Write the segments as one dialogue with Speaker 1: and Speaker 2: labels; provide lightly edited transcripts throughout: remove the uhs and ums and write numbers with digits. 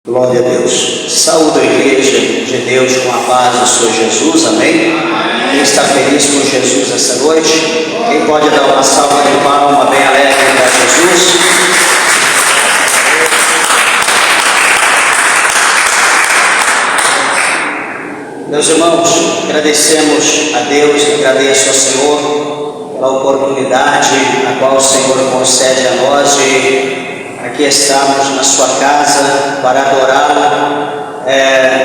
Speaker 1: Glória a Deus. Saúdo a igreja de Deus com a paz do Senhor Jesus, amém? Quem está feliz com Jesus essa noite? Quem pode dar uma salva de palma bem alegre para Jesus? Meus irmãos, agradecemos a Deus, agradeço ao Senhor pela oportunidade a qual o Senhor concede a nós de aqui estamos na sua casa para adorá-lo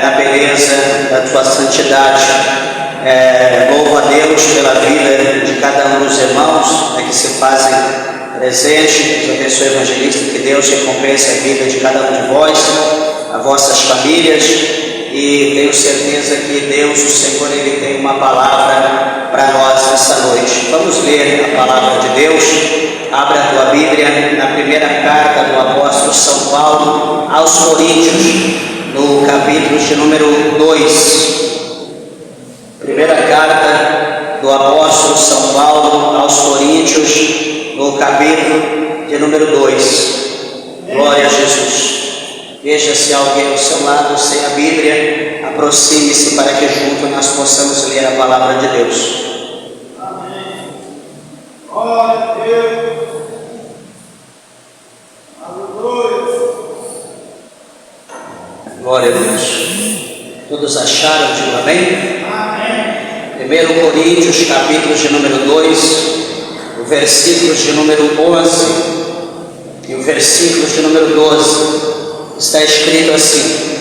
Speaker 1: na beleza da tua santidade. Louvo a Deus pela vida de cada um dos irmãos que se fazem presente. Eu abençoe o evangelista, que Deus recompense a vida de cada um de vós, as vossas famílias, e tenho certeza que Deus, o Senhor, Ele tem uma palavra para nós nessa noite. Vamos ler a palavra de Deus. Abra a tua Bíblia na primeira carta do apóstolo São Paulo aos Coríntios, no capítulo de número 2. Primeira carta do apóstolo São Paulo aos Coríntios, no capítulo de número 2. Glória a Jesus. Veja se alguém ao seu lado sem a Bíblia, aproxime-se para que juntos nós possamos ler a palavra de Deus.
Speaker 2: Amém. Glória a Deus.
Speaker 1: Glória a Deus. Todos acharam? Digo amém?
Speaker 2: Amém.
Speaker 1: 1 Coríntios, capítulo de número 2, o versículo de número 11 e o versículo de número 12, está escrito assim: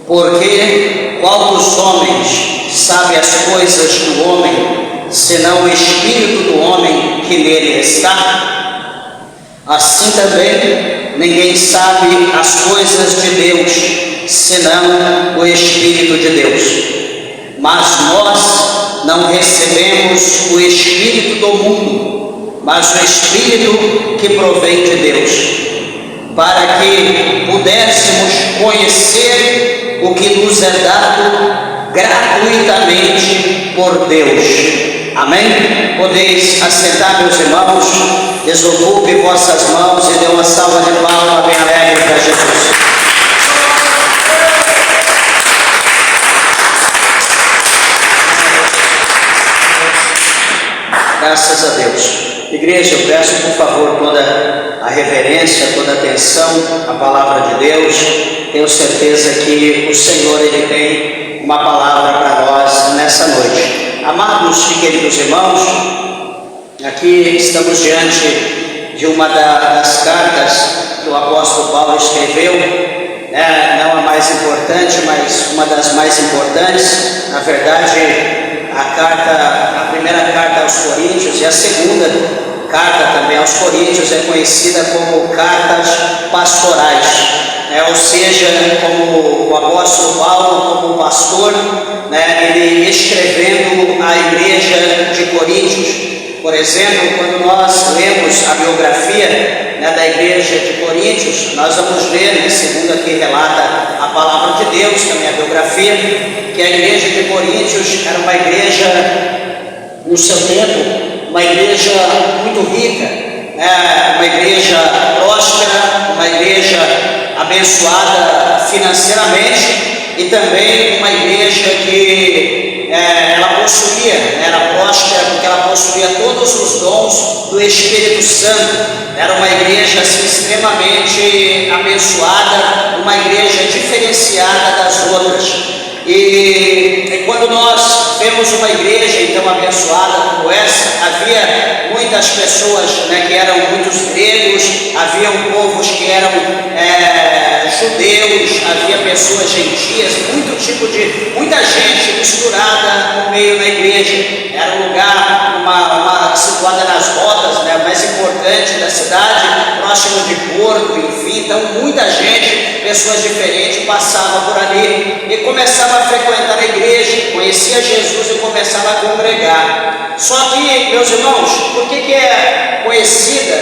Speaker 1: porque qual dos homens sabe as coisas do homem, senão o Espírito do homem que nele está? Assim também ninguém sabe as coisas de Deus, senão o Espírito de Deus. Mas nós não recebemos o Espírito do mundo, mas o Espírito que provém de Deus, para que pudéssemos conhecer o que nos é dado gratuitamente por Deus. Amém? Podeis assentar, meus irmãos, desocupe vossas mãos e dê uma salva de palmas bem alegre para Jesus. Graças a Deus. Igreja, eu peço por favor toda a reverência, toda a atenção à palavra de Deus. Tenho certeza que o Senhor, Ele tem uma palavra para nós nessa noite. Amados e queridos irmãos, aqui estamos diante de uma das cartas que o apóstolo Paulo escreveu, não a mais importante, mas uma das mais importantes. Na verdade, a primeira carta aos Coríntios e a segunda carta também aos Coríntios é conhecida como cartas pastorais, ou seja, como o apóstolo Paulo, como pastor, ele escrevendo à igreja de Coríntios. Por exemplo, quando nós lemos a biografia da igreja de Coríntios, nós vamos ver, segundo aqui relata a palavra de Deus, também a biografia, que a igreja de Coríntios era uma igreja, no seu tempo, uma igreja muito rica, uma igreja próspera, uma igreja abençoada financeiramente, e também uma igreja que ela possuía, era próspera porque ela possuía todos os dons do Espírito Santo. Era uma igreja assim, extremamente abençoada, uma igreja diferenciada das outras. E quando nós vemos uma igreja então abençoada como essa, havia muitas pessoas que eram muitos gregos, havia povos que eram judeus, havia pessoas gentias, muita gente misturada no meio da igreja. Era um lugar, situada nas rotas mais importante da cidade, próximo de Porto, enfim. Então muita gente, pessoas diferentes, passavam por ali e começavam a frequentar a igreja, conhecia Jesus e começava a congregar. Só que, meus irmãos, por que é conhecida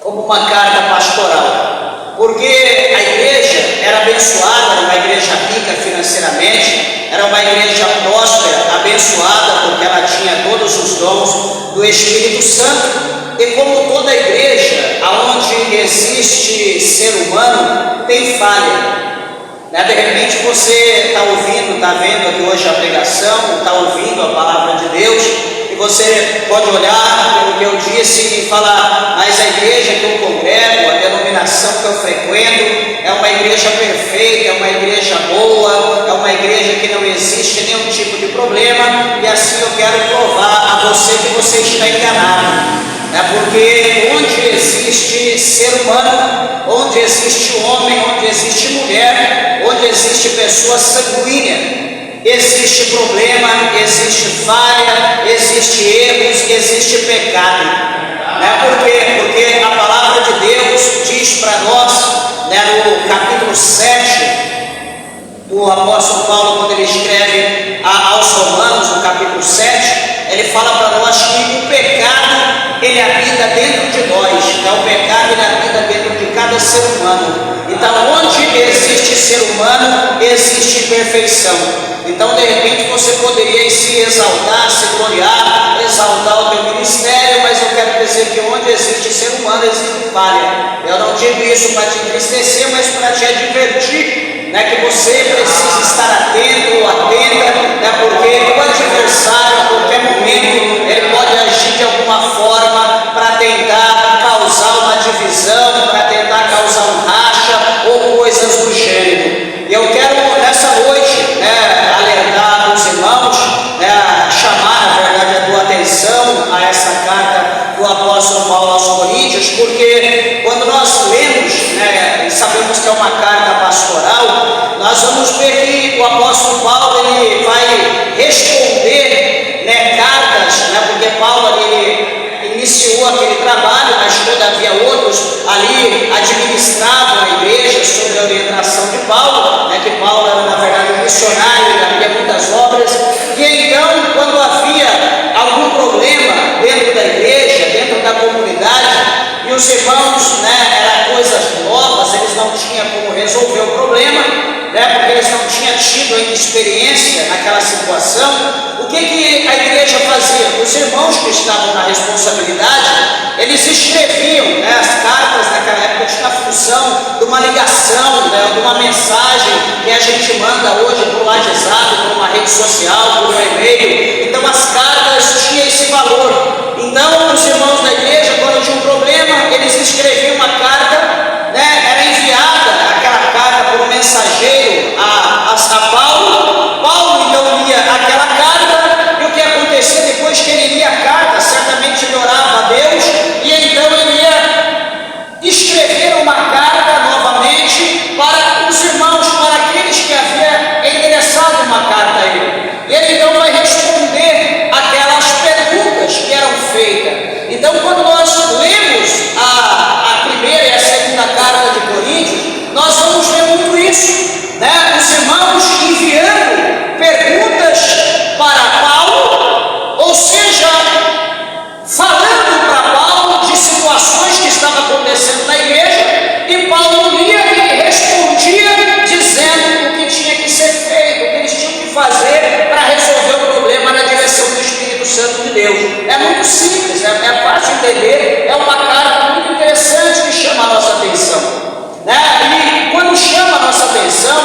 Speaker 1: como uma carta pastoral? Porque a igreja era abençoada, era uma igreja rica financeiramente, era uma igreja próspera, abençoada, porque ela tinha todos os dons do Espírito Santo. E como toda igreja, aonde existe ser humano, tem falha. Né? De repente você está ouvindo, está vendo aqui hoje a pregação, está ouvindo a palavra de Deus, e você pode olhar pelo que eu disse e falar: mas a igreja que eu congrego, a denominação que eu frequento, é uma igreja perfeita, é uma igreja boa, é uma igreja que não existe nenhum tipo de problema, e assim eu quero provar a você que você está enganado. Porque onde existe ser humano, onde existe homem, onde existe mulher, onde existe pessoa sanguínea, existe problema, existe falha, existe erros, existe pecado. Por quê? Porque a palavra de Deus diz para nós, no capítulo 7, do apóstolo Paulo, quando ele escreve aos Romanos, no capítulo 7, ele fala para nós que o pecado, ele habita dentro de nós. O pecado, ele habita dentro de cada ser humano. Então, onde existe ser humano, existe imperfeição. Então, de repente, você poderia se exaltar, se gloriar, exaltar o teu ministério, mas eu quero dizer que onde existe ser humano, existe falha. Eu não digo isso para te entristecer, mas para te advertir, que você precisa estar atento ou atenta, porque o adversário, a qualquer momento, ele pode agir de alguma forma para tentar causar uma divisão, para tentar causar um racha ou coisas do gênero. E eu quero nessa noite alertar os irmãos, chamar na verdade a tua atenção a essa carta do apóstolo Paulo aos Coríntios, porque quando nós lemos, sabemos que é uma carta pastoral, nós vamos ver que o apóstolo Paulo ele vai responder cartas, porque Paulo ele iniciou aquele trabalho, mas todavia outros ali administravam a igreja sob a orientação de Paulo, que Paulo era na verdade um missionário, ele havia muitas obras, e então quando havia algum problema dentro da igreja, dentro da comunidade, e os irmãos, eram coisas novas, eles não tinham como resolver o problema, porque eles não tinham tido ainda experiência naquela situação. O que a igreja fazia? Os irmãos que estavam na responsabilidade, eles escreviam as cartas. Naquela época tinha a função de uma ligação, de uma mensagem que a gente manda hoje por um WhatsApp, por uma rede social, por um e-mail. Então as cartas tinham esse valor. Então os irmãos da igreja, quando tinha um problema, eles escreviam uma carta, era enviada aquela carta por um mensageiro a Paulo. Paulo então lia aquela carta, e o que acontecia depois que ele lia a carta, certamente ele orava a Deus, e então ele ia escrever uma carta novamente para os irmãos, para aqueles que havia endereçado uma carta a ele. E ele então vai responder aquelas perguntas que eram feitas. Então, quando nós lemos a primeira e a segunda carta de Coríntios, nós vamos ver muito isso, os irmãos enviando perguntas para Paulo, ou seja, falando para Paulo de situações que estavam acontecendo na igreja, e Paulo lia e respondia dizendo o que tinha que ser feito, o que eles tinham que fazer para resolver o problema na direção do Espírito Santo de Deus. É muito simples, é fácil entender, é uma carta muito interessante que chama a nossa atenção. E quando chama a nossa atenção,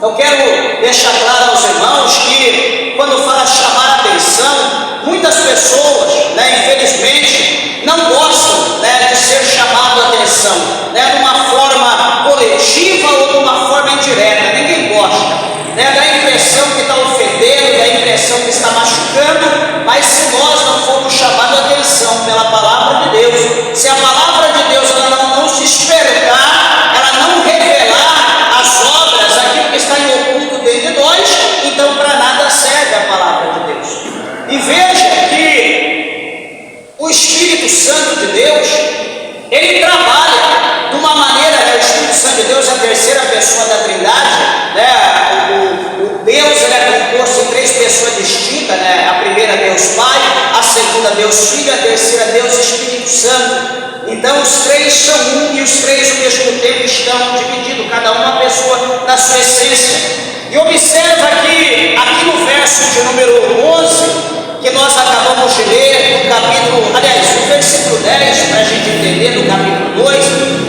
Speaker 1: eu quero deixar claro aos irmãos que quando fala chamar a atenção, muitas pessoas, infelizmente, não gostam de ser chamado a atenção, de uma forma coletiva ou de uma forma indireta. Ninguém gosta. Dá a impressão que está ofendendo, dá a impressão que está machucando, mas se nós não formos chamados a atenção pela palavra de Deus, se a palavra de Deus ela não se despertar, ela não revelar as obras, aquilo que está em oculto dentro de nós, então para nada serve a palavra de Deus. E veja que o Espírito Santo de Deus, ele trabalha de uma maneira, o Espírito Santo de Deus é a terceira pessoa da Trindade, o Deus ele é composto em três pessoas distintas, a primeira Deus Pai, a segunda Deus Filho, a terceira Deus Espírito Santo. Então os três são um e os três ao mesmo tempo estão divididos, cada uma pessoa na sua essência. E observa que aqui no verso de número 11, que nós acabamos de ler, no capítulo, aliás, no versículo 10, para a gente entender, no capítulo 2,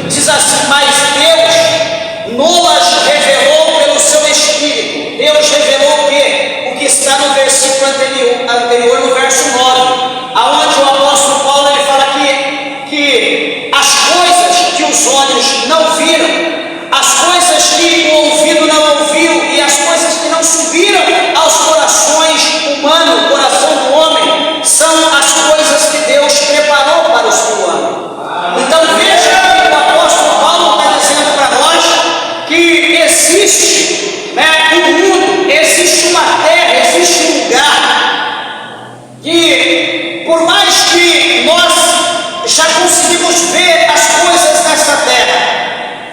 Speaker 1: diz assim: mas Deus nos revelou anterior, no verso 9, aonde o apóstolo Paulo ele fala que as coisas que os olhos não viram, as coisas que o ouvido não ouviu e as coisas que não subiram aos corações humanos, coração do homem, são as coisas que Deus preparou para os que o amam. Então veja que o apóstolo Paulo está dizendo para nós que existe, um mundo, existe uma terra, existe um lugar que, por mais que nós já conseguimos ver as coisas nessa terra,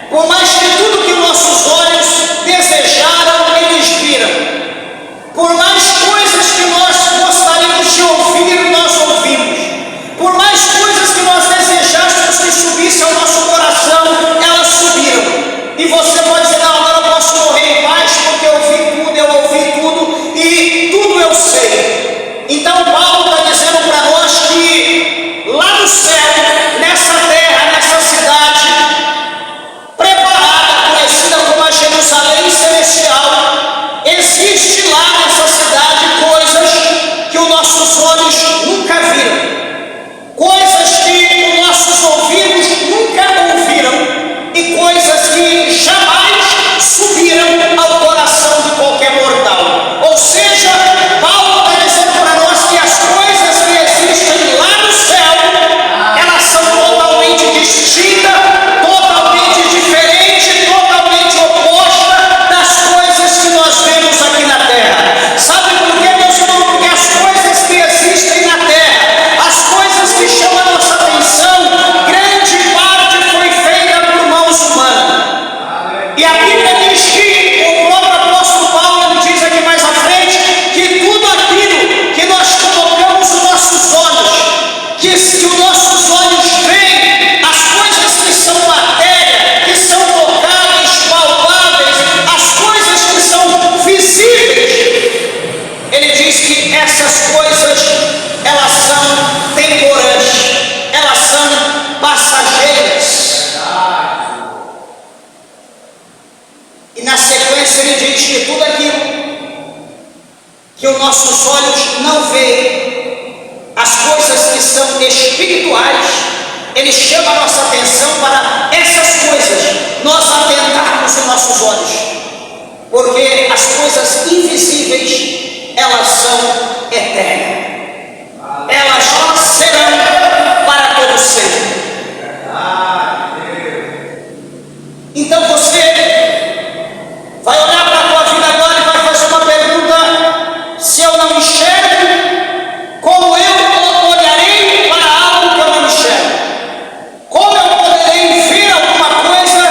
Speaker 1: por mais que tudo que nossos olhos desejaram, eles viram, por mais coisas que nós gostaríamos de ouvir, nós ouvimos, por mais coisas que nós desejássemos que subissem ao nosso coração, elas subiram. E você pode dizer, não, agora eu posso morrer em paz, porque eu ouvi tudo e tudo eu sei. Então Paulo está dizendo para nós que lá no céu, nessa terra, nessa cidade preparada, conhecida como a Jerusalém Celestial, existe lá nessa cidade coisas que os nossos olhos nunca viram, coisas que os nossos ouvidos nunca ouviram e coisas que jamais subiram ao coração de qualquer mortal. Ou seja, Paulo está dizendo para nós que as coisas que existem lá no céu, elas são totalmente distintas, totalmente diferentes, totalmente opostas das coisas que nós vemos aqui na terra. Sabe por quê, meus irmãos? Porque as coisas que existem na terra, as coisas que chamam a nossa atenção, grande parte foi feita por mãos humanas. E a Bíblia diz que o próprio apóstolo Paulo diz aqui mais à frente que tudo aquilo que nós colocamos os nossos olhos, que os nossos olhos veem, as coisas que são matéria, que são tocáveis, palpáveis, as coisas que são visíveis, ele diz que essas coisas, elas são temporáneas, elas são passageiras. E na sequência ele diz que tudo aquilo que os nossos olhos não veem, as coisas que são espirituais, ele chama a nossa atenção para essas coisas, nós atentarmos os nossos olhos, porque as coisas invisíveis, elas são eternas, elas serão para todo sempre. Então você vai olhar para a tua vida agora e vai fazer uma pergunta: se eu não enxergo, como eu olharei para algo que eu não enxergo? Como eu poderei ver alguma coisa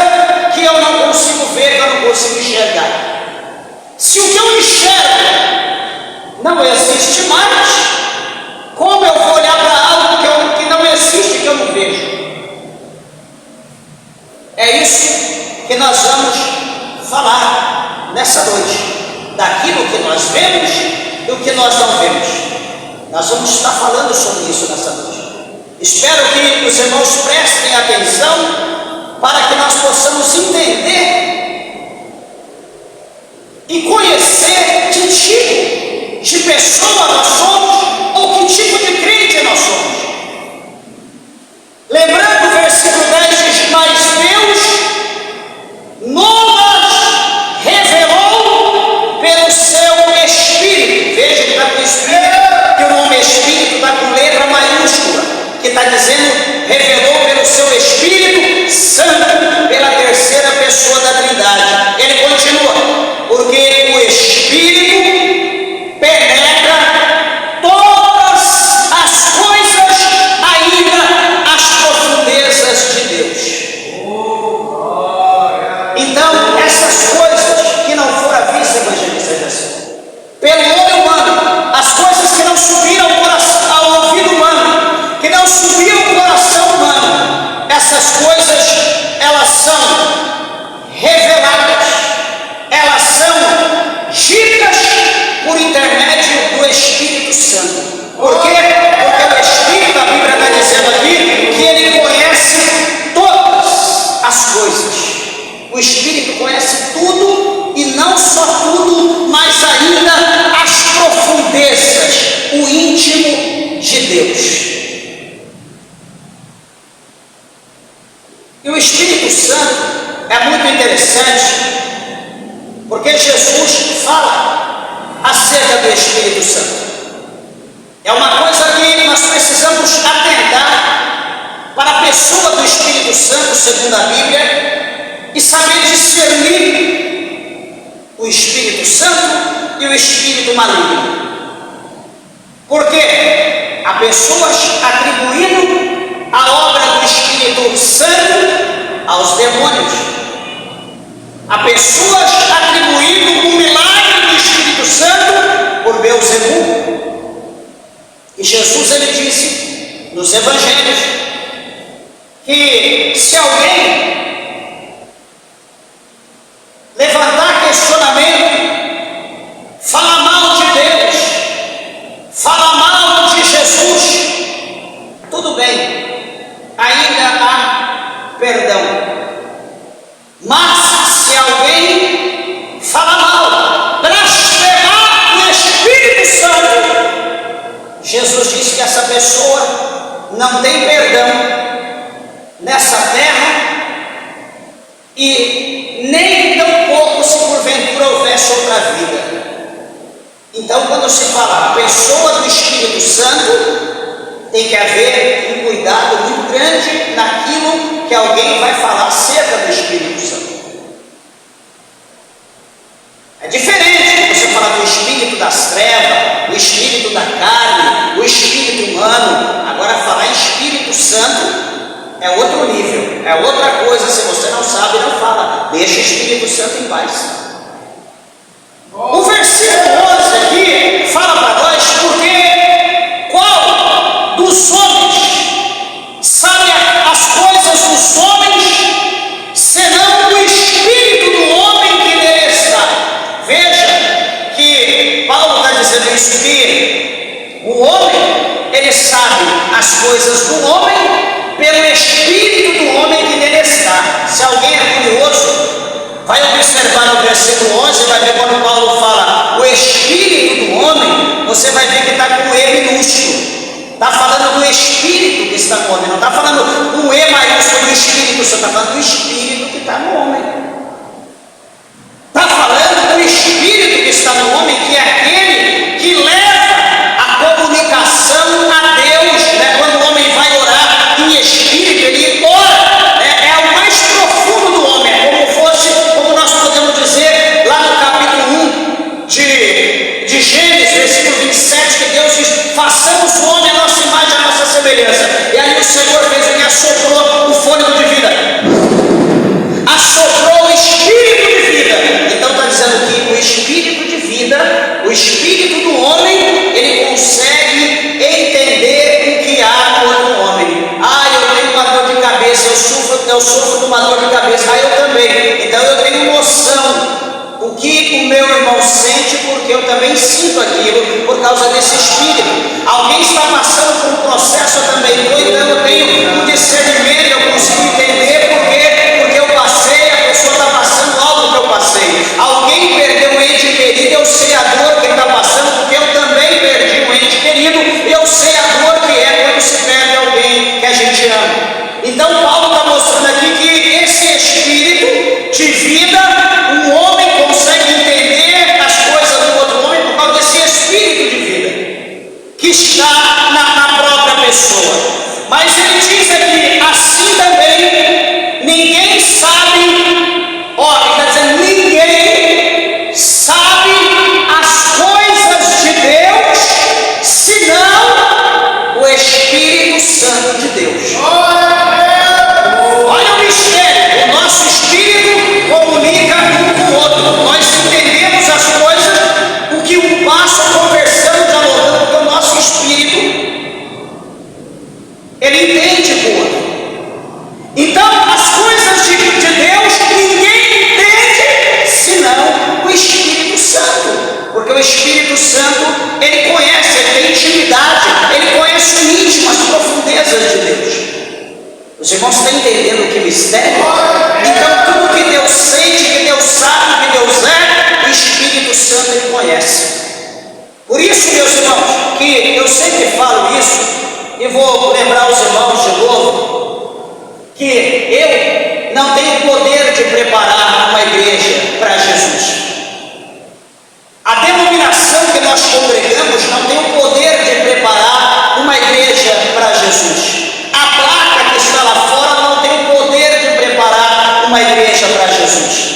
Speaker 1: que eu não consigo ver, que eu não consigo enxergar? Se o que eu enxergo não existe mais, como eu vou olhar para algo que não existe, que eu não vejo? É isso que nós vamos falar nessa noite, daquilo que nós vemos e o que nós não vemos. Nós vamos estar falando sobre isso nessa noite. Espero que os irmãos prestem atenção para que nós possamos entender e conhecer que tipo de pessoa nós somos ou que tipo de crente nós somos. Lembrando o versículo 10 diz: mas Deus nos revelou pelo seu Espírito. Veja que está com Espírito, que o nome Espírito está com letra maiúscula, que está dizendo revelou pelo seu Espírito Santo, pela terceira pessoa da Trindade. Ele continua: porque o Espírito penetra todas as coisas, ainda as profundezas de Deus. Então, essas coisas que não foram vistas, evangelista Jesus, pelo homem humano, as coisas que não subiram ao ouvido humano, que não subiram ao coração humano, essas coisas, elas são reveladas, elas são ditas por intermédio do Espírito Santo. Por quê? Porque o Espírito, a Bíblia está dizendo aqui, que ele conhece todas as coisas. O Espírito conhece tudo, e não só tudo, mas ainda as profundezas, o íntimo interessante, porque Jesus fala acerca do Espírito Santo. É uma coisa que nós precisamos atentar para a pessoa do Espírito Santo, segundo a Bíblia, e saber discernir o Espírito Santo e o Espírito maligno. Porque há pessoas atribuindo a obra do Espírito Santo aos demônios. Há pessoas atribuindo o milagre do Espírito Santo por Beelzebul. E Jesus, ele disse nos Evangelhos que se alguém levantar questionamento, falar mal de Deus, falar mal de Jesus, tudo bem, ainda há perdão. Mas se alguém falar mal, blasfemar o Espírito Santo, Jesus disse que essa pessoa não tem perdão nessa terra e nem tampouco se porventura houvesse outra vida. Então, quando se fala a pessoa do Espírito Santo, tem que haver um cuidado muito grande naquilo que alguém vai falar acerca do Espírito Santo. É diferente você falar do espírito das trevas, do espírito da carne, do espírito humano. Agora, falar em Espírito Santo é outro nível, é outra coisa. Se você não sabe, não fala. Deixa o Espírito Santo em paz. O versículo 11 aqui fala para nós porque qual dos homens sabe as coisas dos homens, senão o Espírito do homem que nele está. Veja que Paulo está dizendo isso, que o homem, ele sabe as coisas do homem pelo Espírito do homem que nele está. Se alguém é curioso, vai observar no versículo 11, vai ver quando Paulo fala o Espírito do homem, você vai ver que está com E minúsculo. Está falando do Espírito que está no homem, não está falando com E maiúsculo do Espírito, você está falando do Espírito que está no homem. Está falando do Espírito que está no homem, que é aquele que leva a comunicação a Deus, né? Quando o homem vai orar em Espírito, ele ora, né? É o mais profundo do homem, é como nós podemos dizer lá no capítulo 1 de Gênesis, versículo 27, que Deus diz: façamos o homem a nossa imagem, a nossa semelhança. E aí o Senhor fez o que? Assoprou o fôlego de vida, assoprou o Espírito de vida. Então está dizendo que o Espírito de vida, o Espírito do homem, ele consegue entender o que há no outro homem. Ah, eu tenho uma dor de cabeça, eu sofro de uma dor de cabeça. Ah, eu também. Então eu tenho noção o que o meu irmão sente, porque eu também sinto aquilo por causa desse Espírito. Alguém está passando por um processo, eu também estou, então eu tenho um discernimento, eu consigo entender porque eu passei, a pessoa está passando algo que eu passei. Alguém perdeu um ente querido, eu sei a dor que ele está passando, porque eu também perdi um ente querido, eu sei a dor que é quando se perde alguém que a gente ama. Então Paulo está mostrando aqui que esse Espírito de vida, um homem consegue entender as coisas do outro homem por causa desse Espírito de vida que está na própria pessoa. Mas ele diz aqui, assim também, ninguém sabe, ó, ele está dizendo, ninguém sabe as coisas de Deus, senão o Espírito Santo de Deus. Olha o mistério, o nosso Espírito comunica um com o outro, nós entendemos as coisas, o que um passa conversando, dialogando, porque o nosso Espírito, ele entende com o outro. Então, as coisas de Deus, ninguém entende, senão o Espírito Santo, porque o Espírito Santo, ele conhece, ele tem intimidade, ele conhece o íntimo, as profundezas de Deus. Os irmãos estão entendendo que mistério? Então tudo que Deus sente, que Deus sabe, que Deus é, o Espírito Santo ele conhece. Por isso, meus irmãos, que eu sempre falo isso, e vou lembrar os irmãos de novo, que não tem o poder de preparar uma igreja para Jesus. A denominação que nós congregamos não tem o poder de preparar uma igreja para Jesus. A placa que está lá fora não tem o poder de preparar uma igreja para Jesus.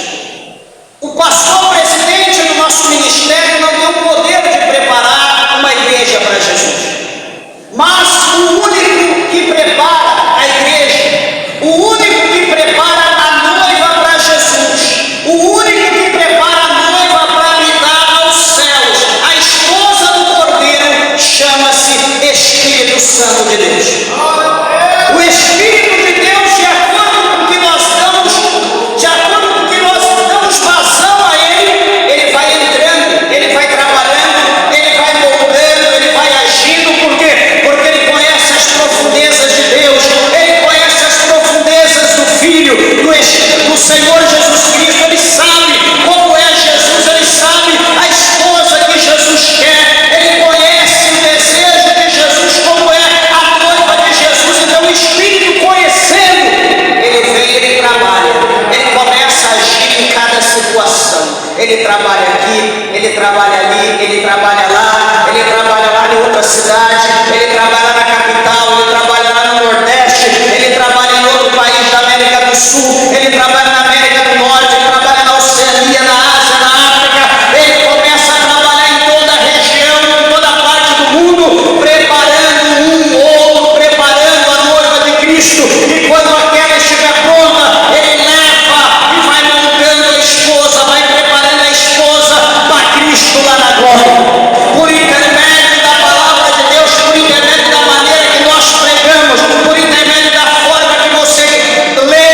Speaker 1: O pastor presidente do nosso ministério não tem o poder de preparar uma igreja para Jesus. Mas o único que prepara a igreja, o único que prepara a noiva para Jesus, o único que prepara a noiva para habitar aos céus, a esposa do Cordeiro, chama-se Espírito Santo de Deus. O Espírito de Deus, de acordo com o que nós damos, de acordo com o que nós damos vazão a Ele, Ele vai entrando, Ele vai trabalhando, Ele vai moldando, Ele vai agindo. Por quê? Porque Ele conhece as profundezas de Deus, Ele conhece as profundezas do Filho, do Senhor Jesus Cristo. Ele sabe como é Jesus, Ele sabe a esposa que Jesus quer, Ele conhece o desejo de Jesus, como é a noiva de Jesus. Então o Espírito, conhecendo, Ele vem, Ele trabalha, Ele começa a agir em cada situação. Ele trabalha aqui, Ele trabalha ali, Ele trabalha lá, Ele trabalha lá em outra cidade, Ele trabalha na capital, Ele trabalha lá no Nordeste, Ele trabalha em outro país da América do Sul, Ele trabalha na América do Norte, Ele trabalha na Oceania, na Ásia, na África. Ele começa a trabalhar em toda a região, em toda a parte do mundo, preparando um outro, preparando a noiva de Cristo. E quando aquela estiver pronta, Ele leva e vai montando a esposa, vai preparando a esposa para Cristo lá na glória. Por intermédio da palavra de Deus, por intermédio da maneira que nós pregamos, por intermédio da forma que você lê,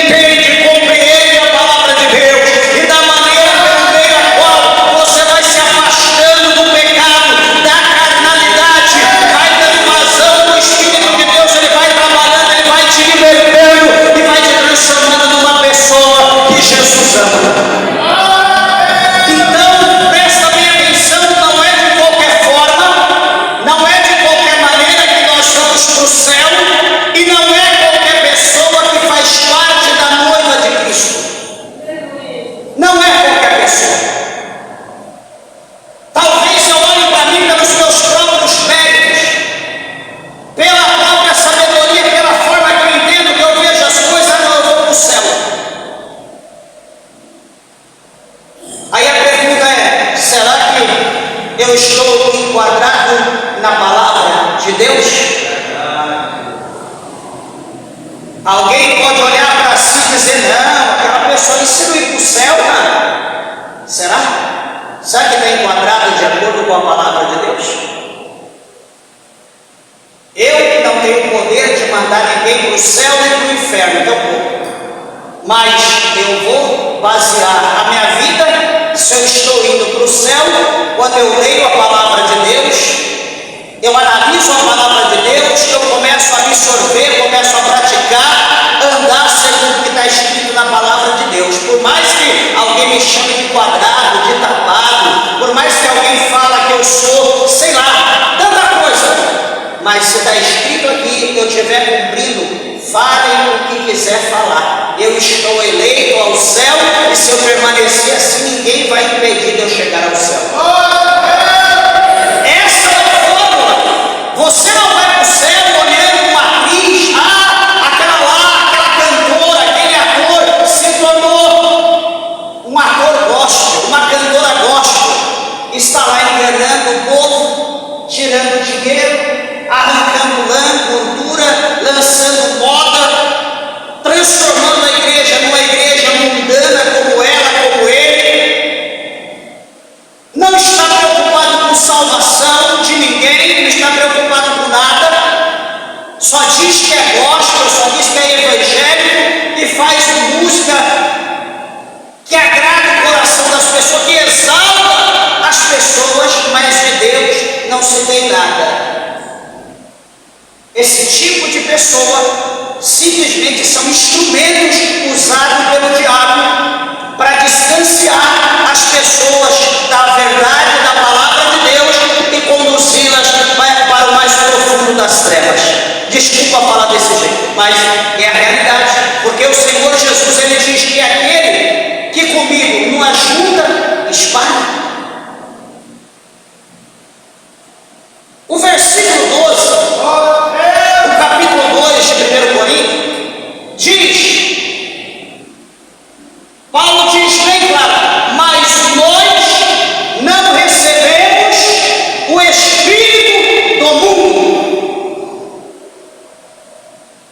Speaker 1: entende, compreende a palavra de Deus, e da maneira pelo meio a qual você vai se afastando do pecado, da carnalidade, vai dando vazão no Espírito de Deus. Ele vai trabalhando, Ele vai te libertando e vai te transformando numa pessoa que Jesus ama. Então, presta bem atenção, não é de qualquer forma, não é de qualquer maneira que nós vamos para o céu, e não é qualquer pessoa que faz parte da noiva de Cristo. Não é qualquer pessoa. Talvez eu olhe para mim pelos meus próprios méritos, pela própria sabedoria, pela forma que eu entendo, que eu vejo as coisas, não, eu vou para o céu. Aí a pergunta é: será que eu estou enquadrado na palavra de Deus? Alguém pode olhar para si e dizer: não, aquela pessoa ali, se não ir para o céu, cara. Será? Será que está enquadrado de acordo com a palavra de Deus? Eu não tenho o poder de mandar ninguém para o céu nem para o inferno, então mas eu vou basear a minha vida, se eu estou indo para o céu, quando eu leio a palavra de Deus, eu analiso a palavra de Deus, eu começo a absorver, começo a praticar, andar segundo o que está escrito na palavra de Deus. Por mais que alguém me chame de quadrado, de tapado, por mais que alguém fale que eu sou, sei lá, tanta coisa, mas se está escrito aqui, eu estiver cumprindo, falem o que quiser falar. Eu estou eleito ao céu, e se eu permanecer assim, ninguém vai impedir de eu chegar ao céu. Essa é a fórmula. Você não vai para o céu olhando uma atriz, aquela lá, aquela cantora, aquele ator se tornou um ator gospel, uma cantora gospel, está lá enganando o povo, tirando dinheiro, arrancando lã, gordura, lançando moda, transformando a igreja numa igreja mundana como ela, como ele. Não está preocupado com salvação de ninguém, não está preocupado com nada, só diz que é gospel, só diz que é evangélico e faz música que agrada o coração das pessoas, que exalta as pessoas, mas de Deus não se tem nada. Esse tipo de pessoa simplesmente são instrumentos usados pelo diabo para distanciar as pessoas da verdade, da palavra de Deus, e conduzi-las para o mais profundo das trevas. Desculpa falar desse jeito, mas é a realidade, porque o Senhor Jesus versículo 12, do capítulo 2 de 1 Coríntios, diz, Paulo diz bem claro, mas nós não recebemos o Espírito do mundo.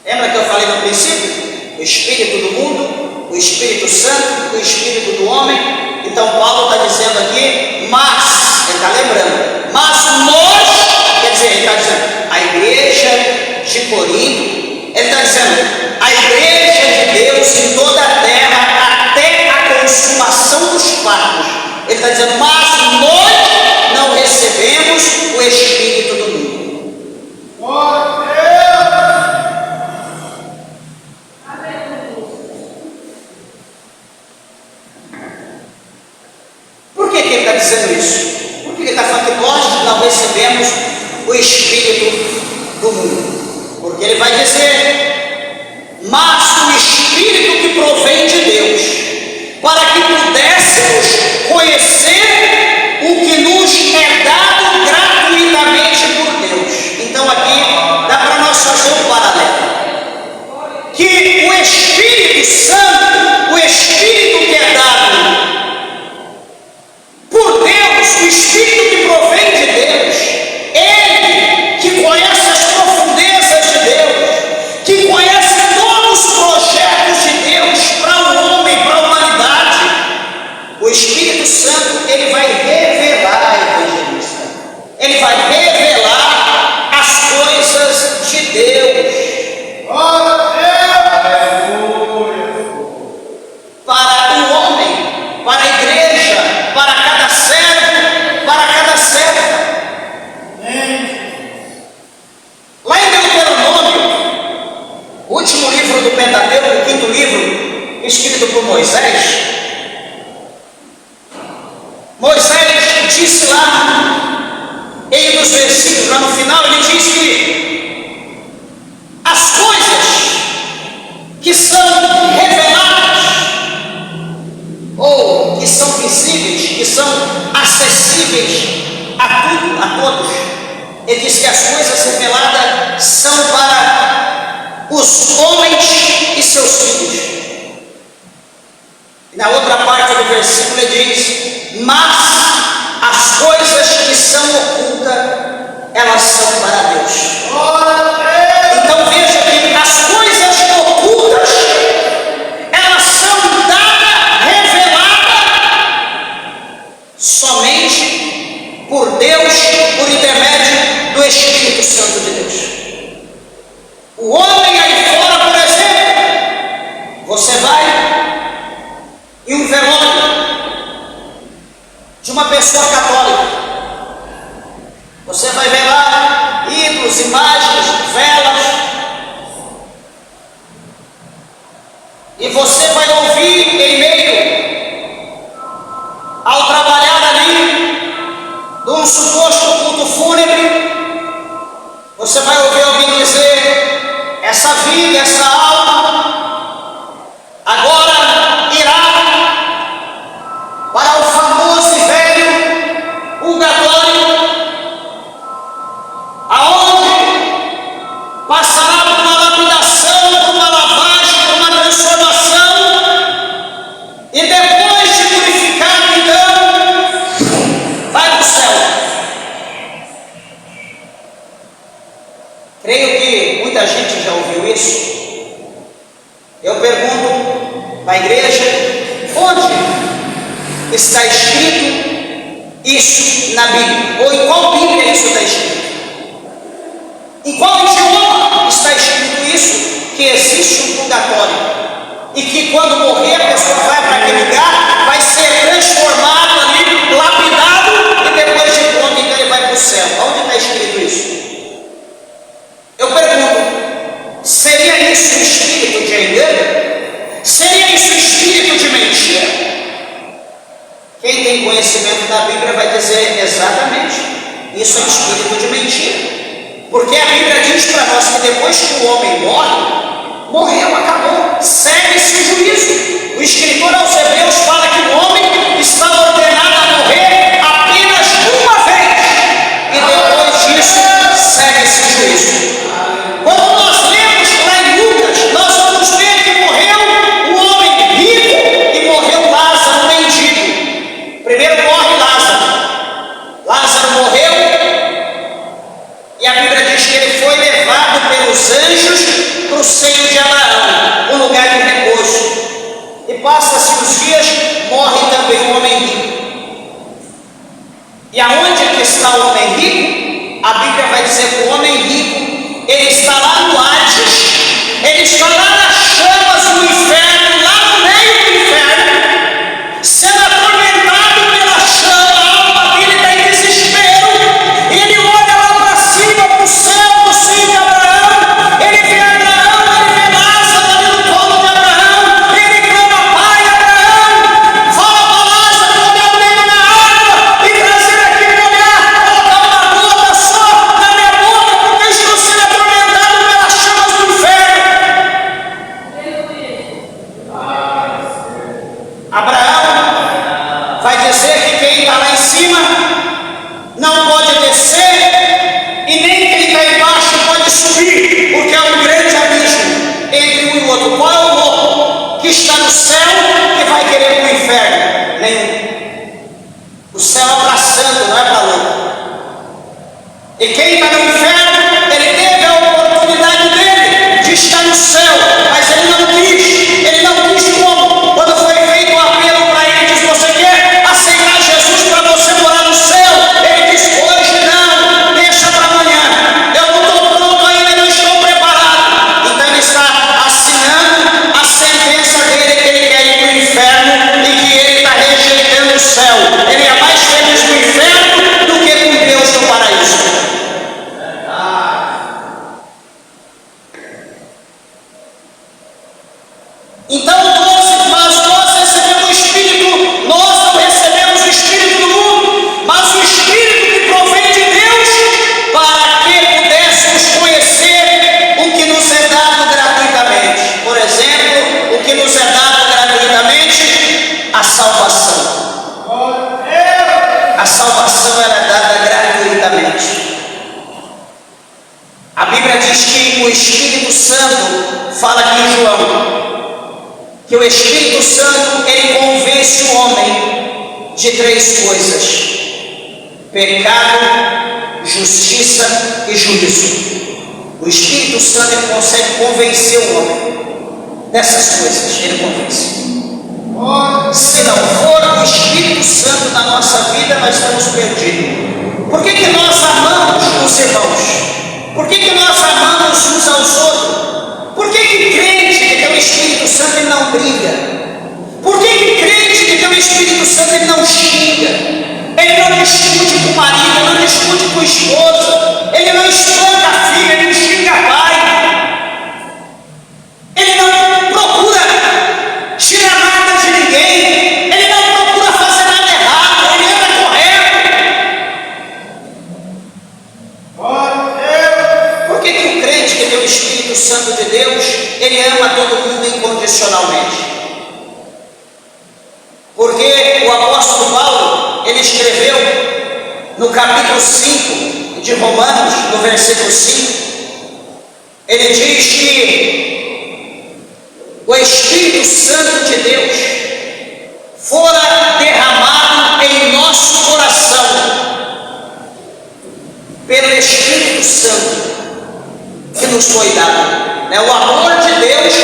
Speaker 1: Lembra que eu falei no princípio? O Espírito do mundo, o Espírito Santo, o Espírito do homem. Então Paulo está dizendo aqui, mas, ele está lembrando, mas nós, quer dizer, ele está dizendo, a igreja de Corinto, ele está dizendo, a igreja de Deus em toda a terra, até a consumação dos fatos. Ele está dizendo, mas nós não recebemos o Espírito do mundo. Por que ele está dizendo isso? Porque ele está falando que nós não recebemos o Espírito do mundo. Porque ele vai dizer, mas o Espírito que provém de Deus, para que pudéssemos conhecer o que nos é dado gratuitamente por Deus. Então aqui dá para nós fazer um paralelo. Que o Espírito Santo, o Espírito que é dado por Deus, o Espírito que provém de Deus, Ele que conhece as profundezas de Deus, que conhece todos os projetos de Deus para o homem, para a humanidade, o Espírito Santo, ele vai revelar, evangelista, ele vai revelar as coisas de Deus. Para o homem, para a igreja, para cada servo, para cada serva. Lá em Deuteronômio, o último livro do Pentateuco, o quinto livro, escrito por Moisés, Moisés disse lá, em um dos versículos, lá no final, ele diz que as coisas que são reveladas, ou que são visíveis, que são acessíveis a tudo, a todos, ele diz que as coisas reveladas são para os homens e seus filhos. Na outra parte do versículo ele diz, mas as coisas que são ocultas, elas são para Deus. Então veja que as coisas ocultas, elas são dadas, reveladas somente por Deus, por intermédio do Espírito Santo de Deus. O homem aí fora, por exemplo, você vai em um velório de uma pessoa católica, você vai ver lá ídolos, imagens, velas, e você vai ouvir em meio ao trabalhar ali de um suposto culto fúnebre, você vai ouvir alguém dizer, essa vida, essa alma agora irá para o famoso e velho purgatório, aonde passará por uma lapidação, por uma lavagem, por uma transformação, e depois de purificado, então, vai para o céu. Creio que muita gente já ouviu isso. Eu pergunto para a igreja, onde está escrito isso na Bíblia? Ou em qual Bíblia isso está escrito? Em qual idioma está escrito isso? Que existe um purgatório e que quando morrer a pessoa vai para aquele lugar, vai ser transformado ali, lapidado, e depois de pronto então ele vai para o céu. Onde está escrito isso? Eu pergunto, seria isso o espírito de engano? Seria isso o espírito de mentira? Quem tem conhecimento da Bíblia vai dizer exatamente, isso é espírito de mentira. Porque a Bíblia diz para nós que depois que o homem morre, morreu, acabou, segue-se o juízo. O escritor aos Hebreus fala que o homem está ordenado a morrer apenas uma vez, e depois disso segue passa-se os dias, morre também o homem rico. E aonde é que está o homem rico? A Bíblia vai dizer que o homem rico, ele está lá no Hades, ele está lá nas chamas do inferno, lá no meio do inferno, sendo atormentado pela chama. A alma dele está em desespero. Ele olha lá para cima, para o céu, do seio de Abraão. Ele vê Abraão, ele vê Lázaro ali no colo de Abraão. Ele clama: Pai Abraão, fala para Lázaro jogar o dedo na água e trazer aqui para olhar, colocar uma gota só na minha boca, porque eu estou sendo atormentado pelas chamas do inferno. Abraão vai dizer que quem está lá em cima não pode descer, e nem quem está embaixo pode subir, porque há um grande abismo entre um e o outro. Qual é o louco que está no céu que vai querer ir para o inferno? Nenhum. O céu é para santo, não é para louco. E quem está no inferno, ele teve a oportunidade dele de estar no céu, mas ele não quis. Ele não quis como? Quando foi feito o apelo para ele, diz: você quer aceitar Jesus para você morar no céu? Ele disse: hoje não, deixa para amanhã. Eu não estou pronto ainda, não estou preparado. Então ele está assinando a sentença dele, que ele quer ir para o inferno e que ele está rejeitando o céu. Ele é mais feliz no inferno do que com Deus no paraíso. Então nós recebemos o Espírito, nós não recebemos o Espírito do mundo, mas o Espírito que provém de Deus, para que pudéssemos conhecer o que nos é dado gratuitamente. Por exemplo, o que nos é dado gratuitamente? A salvação. A salvação era dada gratuitamente. A Bíblia diz que o Espírito Santo, fala aqui em João, que o Espírito Santo, ele convence o homem de três coisas: pecado, justiça e juízo. O Espírito Santo, ele consegue convencer o homem dessas coisas. Ele convence. Se não for o Espírito Santo na nossa vida, nós estamos perdidos. Por que nós amamos os irmãos? Por que nós amamos uns aos outros? Por que crente que tem o Espírito Santo ele não briga? Por que crente que tem o Espírito Santo ele não xinga? Ele não discute com o marido, ele não discute com a esposa, ele não espanca a filha, ele não xinga pai, ele não procura tirar nada de ninguém, ele não procura fazer nada errado, ele anda correto. Por que o crente que tem o Espírito Santo de Deus, ele ama todo mundo incondicionalmente? Porque o apóstolo Paulo, ele escreveu no capítulo 5 de Romanos, no versículo 5, ele diz que o Espírito Santo de Deus fora derramado em nosso coração pelo Espírito Santo que nos foi dado. O amor de Deus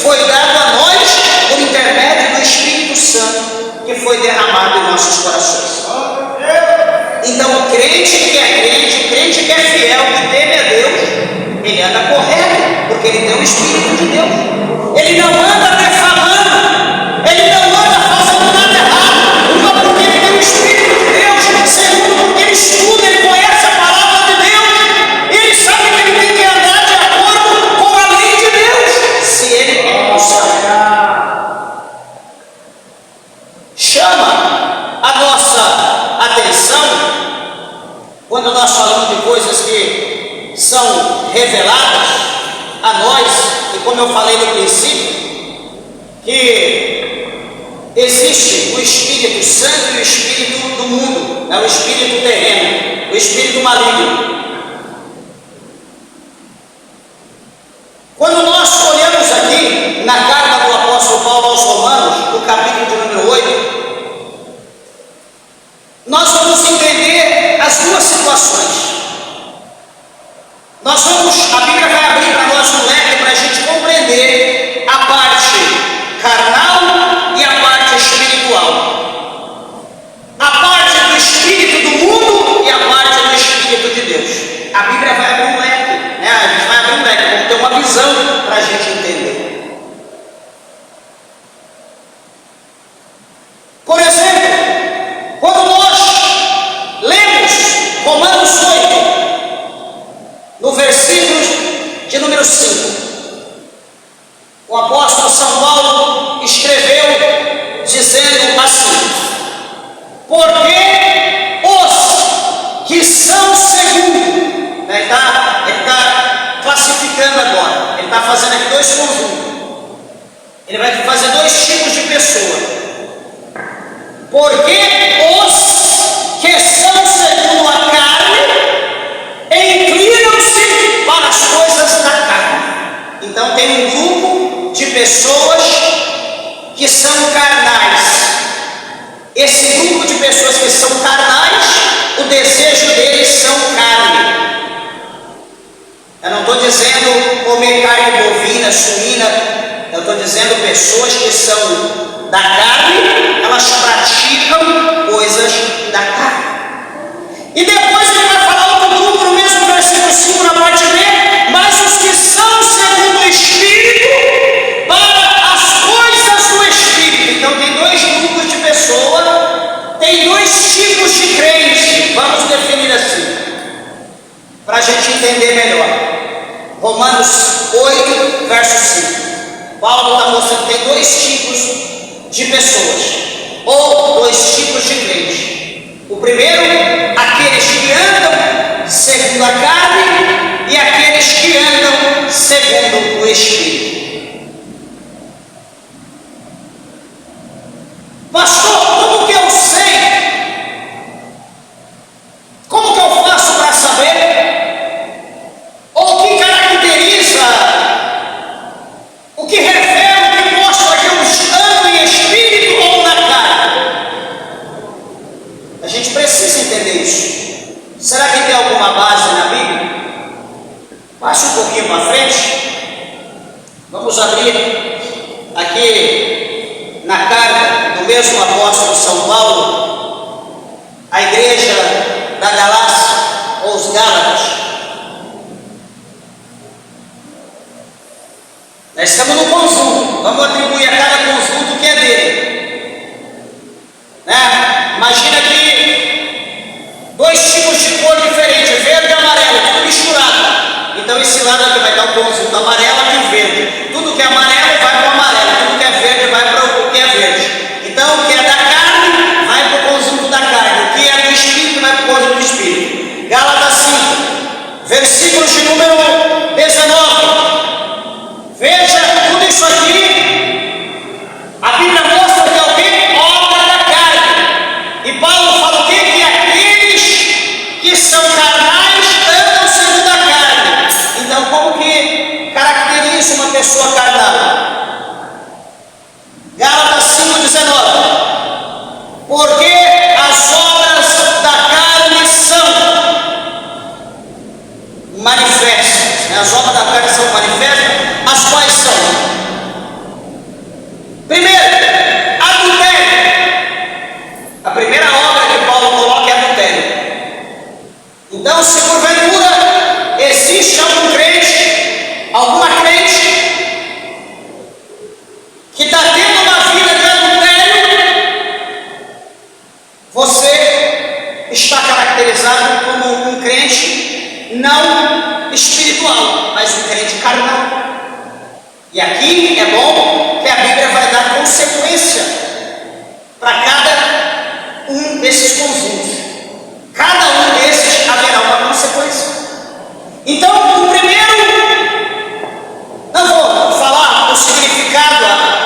Speaker 1: foi dado a nós por intermédio do Espírito Santo que foi derramado em nossos corações. Então o crente que é crente, o crente que é fiel, que teme a Deus, ele anda correto, porque ele tem o Espírito de Deus. Ele não anda defamando, ele não anda fazendo nada errado, não porque ele tem o Espírito de Deus, segundo porque ele estuda, ele conhece a palavra de Deus, ele sabe que ele tem que andar de acordo com a lei de Deus, se ele quer buscar. Chama a nossa atenção quando nós falamos de coisas que são reveladas a nós, e como eu falei no princípio, que existe o Espírito Santo e o Espírito do mundo, o Espírito terreno, o Espírito maligno. Quando nós olhamos aqui na carta do apóstolo Paulo aos Romanos, no capítulo de número 8, nós vamos entender as duas situações. A Bíblia vai abrir para nós um leque para a gente compreender a parte carnal visão para a gente entender. Por exemplo, quando nós lemos Romanos 8, no versículo de número 5, o apóstolo São Paulo escreveu dizendo assim: porque os que são segundo, ele está classificando agora, ele está fazendo aqui dois conjuntos, ele vai fazer dois tipos de pessoa. Porque os que são segundo a carne inclinam-se para as coisas da carne. Então tem um grupo de pessoas que são carnais. Esse grupo de pessoas que são carnais, o desejo deles são carne. Eu não estou dizendo comer carne bovina, suína, eu estou dizendo pessoas que são da carne, elas praticam coisas da carne. E depois ele vai falar outro grupo no mesmo versículo 5, na parte B, mas os que são segundo o Espírito, para as coisas do Espírito. Então tem dois grupos de pessoas, tem dois tipos de crente, vamos definir assim, para a gente entender melhor. Romanos 8, verso 5. Paulo está mostrando que tem dois tipos de pessoas, ou dois tipos de crentes. O primeiro, aqueles que andam segundo a carne, e aqueles que andam segundo o Espírito. Pastor, como que eu sei? Como que eu faço para saber? Ou o que caracteriza, o que revela, o que mostra que eu ando em espírito ou na carne? A gente precisa entender isso. Será que tem alguma base na Bíblia? Passe um pouquinho para frente. Vamos abrir aqui na carta do mesmo apóstolo São Paulo, a igreja da Galácia, ou os Gálatas. Nós estamos no conjunto, vamos atribuir a cada conjunto o que é dele. Né? Imagina que dois tipos de cor diferentes, verde e amarelo, tudo misturado. Então esse lado aqui vai dar um conjunto amarelo e verde. Tudo que é amarelo vai para o amarelo, tudo que é verde vai para o que é verde. Então o que é da carne vai para o conjunto da carne, o que é do Espírito vai para o conjunto do Espírito. Gálatas 5, versículos de número 19. Veja tudo isso aqui. A Bíblia mostra que é o que? Obra da carne. E Paulo fala o que? Que aqueles que são carnais andam segundo a carne. Então, como que caracteriza uma pessoa carnal? Gálatas 5,19. Porque as obras da carne são manifestas. As obras da carne são manifestas. As quais são? Primeiro, adultério. A primeira obra que Paulo coloca é adultério. Então, se porventura existe algum crente, alguma crente que está tendo uma vida de adultério, você está caracterizado como um crente não espiritual, mas um crente carnal. E aqui é bom que a Bíblia vai dar consequência para cada um desses conjuntos. Cada um desses haverá uma consequência. Então, o primeiro, não vou falar o significado,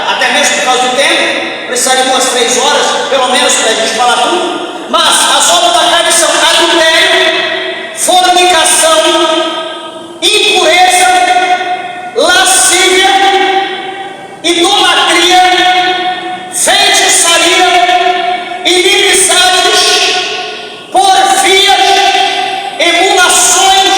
Speaker 1: até mesmo por causa do tempo, precisaria de umas 3 horas, pelo menos, para a gente falar tudo. Mas as obras da carne são adultério, fornicação, impureza, lascívia, idolatria, feitiçaria, inimizades, porfias, emulações,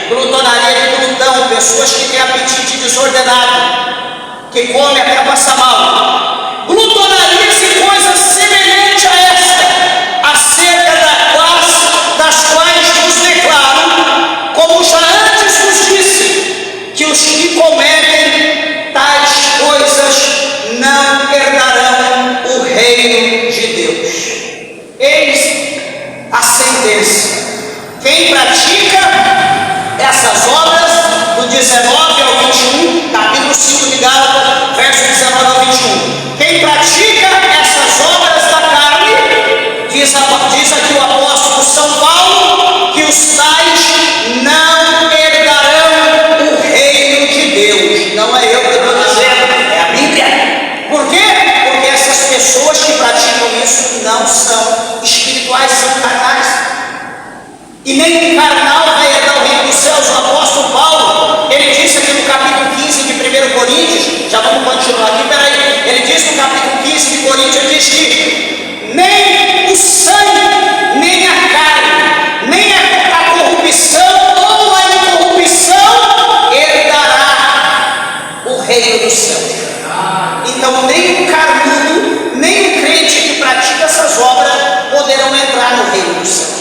Speaker 1: glutonaria de glutão, pessoas que têm apetite desordenado, que comem até passar mal, glutonarias e coisas semelhantes a esta, acerca das quais vos declaro, como já antes vos disse, que os que cometem tais coisas não herdarão o reino de Deus. Eis a sentença: quem pratica essas obras, do 19 ao 21, capítulo 5 de Gálatas, verso 19 ao 21, quem pratica essas obras da carne, diz aqui o apóstolo São Paulo, que os tais não herdarão o reino de Deus. Não é eu que estou dizendo, é a Bíblia. Por quê? Porque essas pessoas que praticam isso não são espirituais, são carnais. E nem carnal vai herdar o reino dos céus. O apóstolo Paulo, ele disse aqui no capítulo 15 de 1 Coríntios, já vamos continuar aqui, peraí, ele diz no capítulo 15 de Coríntios, ele diz que nem o sangue, nem a carne, nem a corrupção ou a incorrupção herdará o reino dos céus. Então nem o carnudo, nem o crente que pratica essas obras poderão entrar no reino dos céus.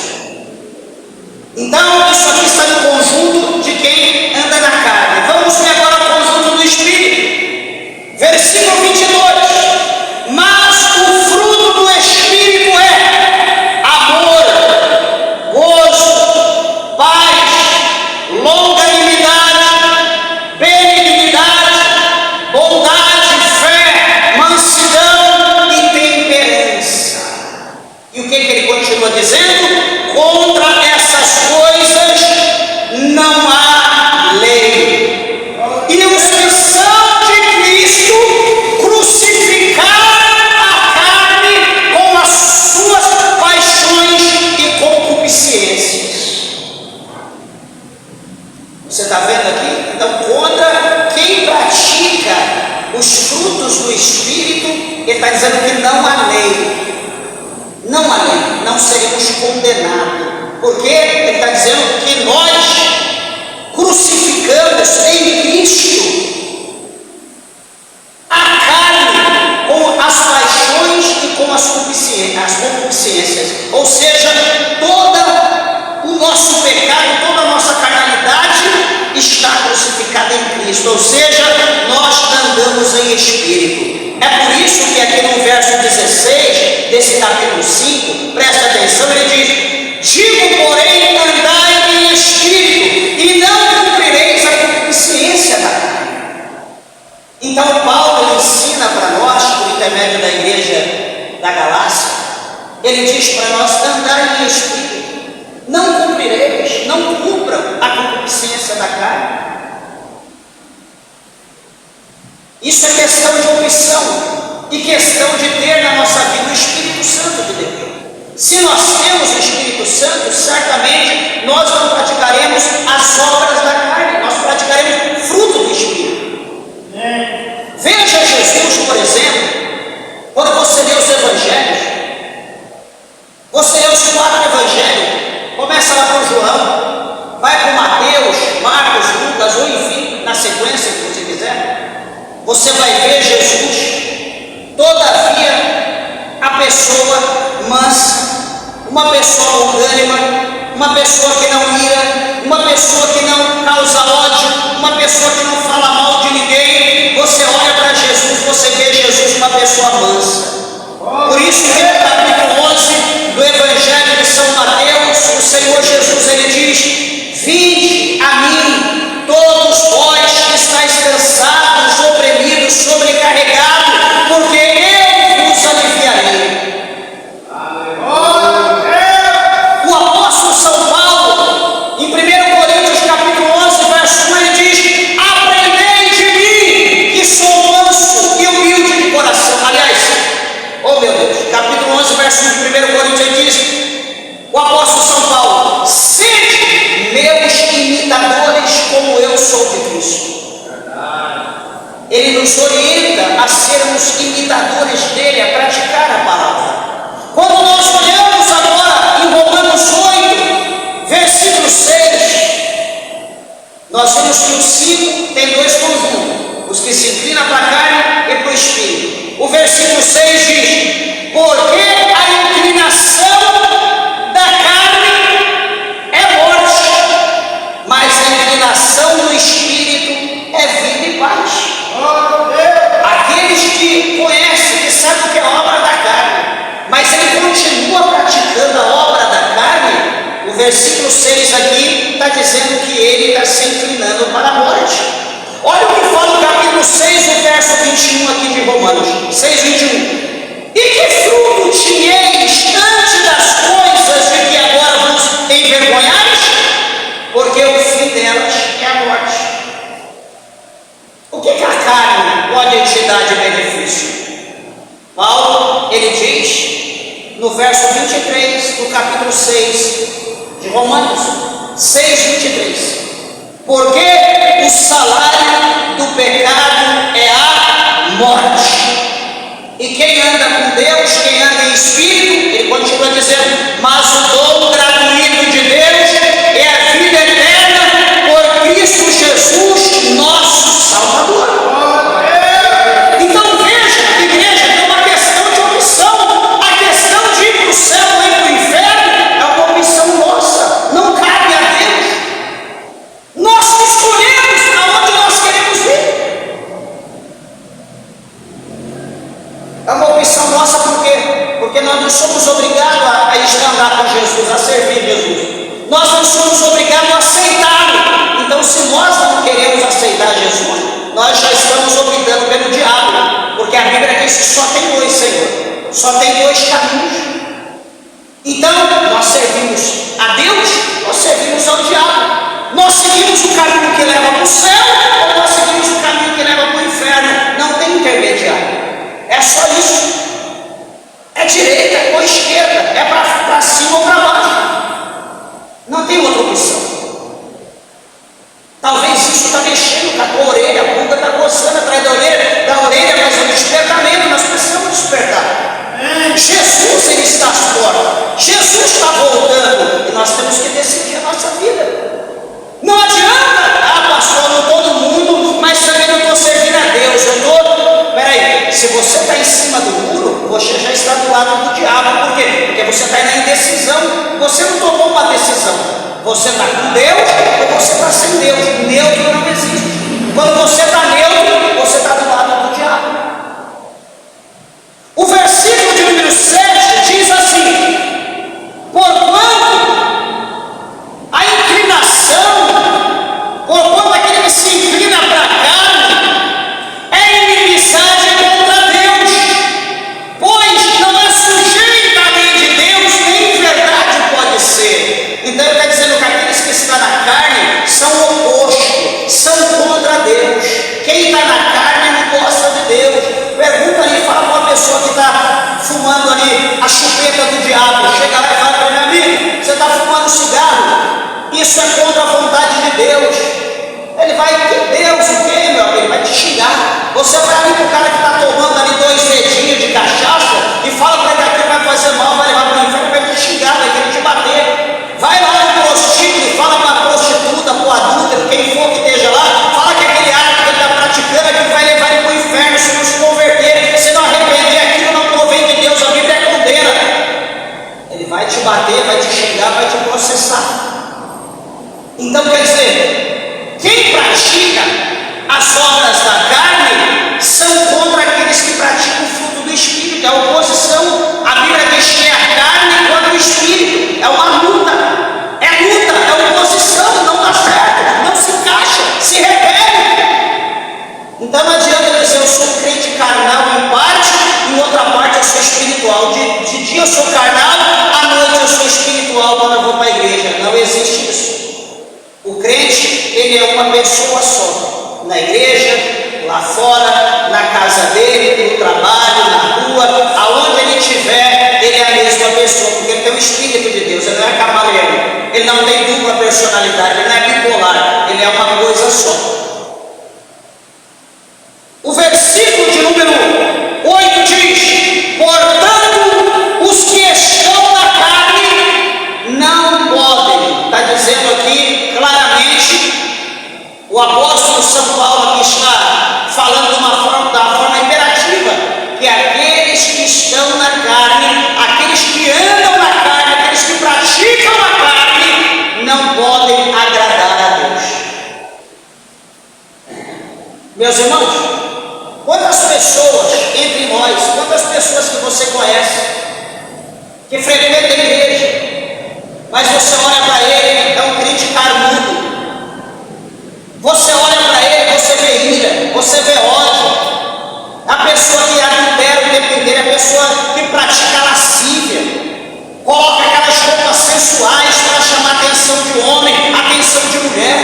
Speaker 1: Então, isso aqui está no conjunto de quem anda na carne. Vamos ver agora o conjunto do Espírito. Versículo 22. Mas o fruto do Espírito é amor, gozo, paz, longanimidade, benignidade, bondade, fé, mansidão e temperança. E o que ele continua dizendo? Contra essas coisas não há lei. E os que são de Cristo crucificaram a carne com as suas paixões e concupiscências. Você está vendo aqui? Então, contra quem pratica os frutos do Espírito, ele está dizendo que não há lei. Não há lei, não seremos condenados. Porque ele está dizendo que nós crucificamos em Cristo a carne com as paixões e com as concupiscências. Ou seja, todo o nosso pecado, toda a nossa carnalidade está crucificada em Cristo. Ou seja, nós andamos em Espírito. É por isso que aqui no verso 16 desse capítulo 5, presta atenção, ele diz: digo, porém, andai em Espírito, e não cumprireis a concupiscência da carne. Então Paulo ensina para nós, por intermédio da igreja da Galácia, ele diz para nós andar em Espírito, não cumprireis, não cumpram a concupiscência da carne. Isso é questão de opção e questão de ter na nossa vida o Espírito Santo de Deus. Se nós temos o Espírito Santo, certamente nós não praticaremos as obras da carne, nós praticaremos fruto do Espírito. Veja Jesus, por exemplo, quando você lê os Evangelhos, você lê os 4 Evangelhos, começa lá com João, vai para Mateus, Marcos, Lucas, ou enfim, na sequência que você quiser. Você vai ver Jesus, todavia, a pessoa mansa, uma pessoa longânima, uma pessoa que não ira, uma pessoa que não causa ódio, uma pessoa que não fala mal de ninguém. Você olha para Jesus, você vê Jesus uma pessoa mansa. Por isso que no capítulo 11 do Evangelho de São Mateus, o Senhor Jesus, ele diz: vinde a mim, todos vós que estáis cansados, oprimidos, sobrecarregados, porque eu vos aliviarei. O apóstolo São Paulo, em 1 Coríntios capítulo 11, verso 1, ele diz: aprendei de mim, que sou manso e humilde de coração. Aliás, oh meu Deus, capítulo 11, verso 1 de 1 Coríntios, ele diz, o apóstolo São Paulo: sede meus imitadores, como eu sou de Cristo. Ele nos orienta a sermos imitadores dele, a praticar a palavra. Quando nós olhamos agora em Romanos 8, versículo 6, Nós vemos que o 5 tem dois conjuntos, os que se inclinam para a carne e para o espírito. O versículo 6 diz: porque a inclinação da carne é morte, mas a inclinação do espírito é vida e paz. Aqueles que conhecem, que sabem o que é obra da carne, mas ele continua praticando a obra da carne, o versículo 6 aqui está dizendo que ele está se inclinando para a morte. Olha o que fala o capítulo 6, o verso 21 aqui de Romanos 6, 21. E que fruto tinhais antes das coisas de que agora vos envergonhais? Porque o fim delas é a morte. O que a carne pode te dar de benefício? Paulo, ele diz no verso 23 do capítulo 6 de Romanos 6, 23: porque o salário do pecado é a morte, e quem anda com Deus, quem anda em espírito, ele continua dizendo, mas o dom gratuito de Deus é a vida eterna por Cristo Jesus, nosso Salvador. Então veja, igreja, tem uma questão de opção. A questão de ir para o céu ou ir para o inferno é uma opção nossa, não cabe a Deus. Nós que escolhemos aonde nós queremos ir. É uma opção nossa, por quê? Porque nós não somos obrigados a andar com Jesus, a servir Jesus. Nós não somos obrigados a aceitá-lo. Então, se nós não queremos aceitar Jesus, nós já estamos optando pelo diabo, porque a Bíblia diz que só tem dois, Senhor, só tem dois caminhos. Então, nós servimos a Deus, nós servimos ao diabo. Nós seguimos o caminho que leva para o céu, ou nós seguimos o caminho que leva para o inferno. Não tem intermediário, é só isso. É direita ou esquerda, é para cima ou para baixo, não tem outra opção. Talvez isso está mexendo com a tua orelha, a pulga está coçando atrás da orelha, mas é um despertamento, nós precisamos despertar. Jesus, ele está fora, Jesus está voltando, e nós temos que decidir a nossa vida. Não adianta, pastor, eu não estou no mundo, mas também não estou servindo a Deus, eu estou, peraí, se você está em cima do muro, você já está do lado do diabo. Por quê? Porque você está na indecisão, você não tomou uma decisão. Você está com Deus ou você está sem Deus. Neutro não existe. Quando você está neutro, você está do lado do diabo. O versículo de número 7 diz assim: porquanto a inclinação, porquanto aquele que se inclina para a carne é inimizade contra Deus, pois não é sujeita à lei de Deus, nem em verdade pode ser. Então ele está dizendo que aqueles que estão na carne são opostos, são contra Deus. Quem está na carne não gosta de Deus. Pergunta ali, fala para uma pessoa que está fumando ali a chupeta do diabo, chega lá e fala para meu amigo, você está fumando cigarro, isso é contra a vontade de Deus. Ele vai, que Deus, o que, meu amigo? Vai te xingar. Você vai ali para o cara que está tomando ali 2 dedinhos de cachaça e fala para ele que vai fazer mal, vai levar para o inferno, vai te xingar, vai querer te bater. Vai lá no prostíbulo e fala para a prostituta, para o adúltero, quem for que esteja lá, fala que aquele ato que ele está praticando aqui vai levar ele para o inferno se não se converter, se não arrepender, aquilo não provém de Deus, a Bíblia condena. Ele vai te bater, vai te xingar, vai te processar. Então quer dizer, quem pratica as obras da carne são contra aqueles que praticam o fruto do Espírito, é a oposição. A Bíblia diz que é a carne contra o Espírito, é uma luta, é oposição, não dá certo, não se encaixa, se rebelde. Então não adianta dizer eu sou um crente carnal em parte, em outra parte eu sou espiritual. De dia eu sou carnal, à noite eu sou espiritual quando eu vou para a igreja. Não existe isso. O crente, ele é uma pessoa só, na igreja, lá fora, na casa dele, no trabalho, na rua, aonde ele estiver, ele é a mesma pessoa, porque ele tem o Espírito de Deus, ele não é camaleão, ele não tem dupla personalidade, ele não é bipolar, ele é uma coisa só. O versículo de número 8 diz: portanto, os que estão na carne não podem, está dizendo aqui claramente O apóstolo São Paulo aqui está falando da forma imperativa, que aqueles que estão na carne, aqueles que andam na carne, aqueles que praticam a carne, não podem agradar a Deus. Meus irmãos, quantas pessoas entre nós, quantas pessoas que você conhece, que frequentam a igreja, mas você olha para ele, é um crente carnudo. Você olha para ele, você vê ira, você vê ódio. A pessoa que adultera o tempo inteiro, a pessoa que pratica lascívia, coloca aquelas roupas sensuais para chamar a atenção de homem, a atenção de mulher.